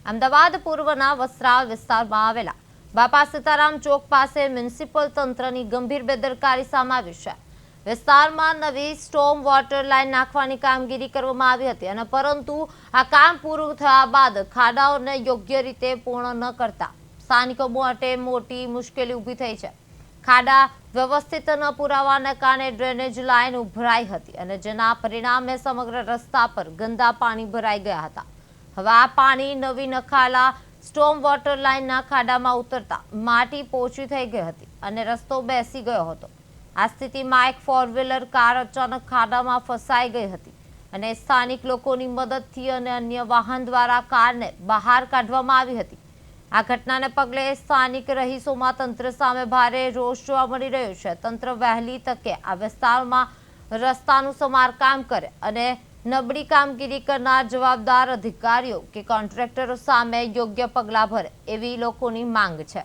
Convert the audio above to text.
અમદાવાદ પૂર્વના વસ્ત્રાલ વિસ્તારમાં આવેલા બાપા સીતારામ ચોક પાસે મ્યુનિસિપલ તંત્રની ગંભીર બેદરકારી સામે આવી છે. વિસ્તારમાં નવી સ્ટોમ વોટર લાઇન નાખવાની કામગીરી કરવામાં આવી હતી અને પરંતુ આ કામ પૂરું થયા બાદ ખાડાઓને યોગ્ય રીતે પૂર્ણ ન કરતા સ્થાનિકો માટે મોટી મુશ્કેલી ઊભી થઈ છે. ખાડા વ્યવસ્થિત ન પુરાવાને કારણે ડ્રેનેજ લાઇન ઉભરાઈ હતી અને જેના પરિણામે સમગ્ર રસ્તા પર ગંદા પાણી ભરાઈ ગયા હતા. હવે આ પાણી નવી નખાયેલા સ્ટોમ વોટર લાઇનના ખાડામાં ઉતરતા માટી પોચી થઈ ગઈ હતી અને રસ્તો બેસી ગયો હતો. આ સ્થિતિમાં એક ફોર વ્હીલર કાર અચાનક ખાડામાં ફસાઈ ગઈ હતી અને સ્થાનિક લોકોની મદદથી અને અન્ય વાહન દ્વારા કારને બહાર કાઢવામાં આવી હતી. આ ઘટનાને પગલે સ્થાનિક રહીશોમાં તંત્ર સામે ભારે રોષ જોવા મળી રહ્યો છે. તંત્ર વહેલી તકે આ વિસ્તારમાં રસ્તાનું સમારકામ કરે અને નબળી કામગીરી કરનાર જવાબદાર અધિકારીઓ કે કોન્ટ્રાક્ટરો સામે યોગ્ય પગલાં ભરે એવી લોકોની માંગ છે.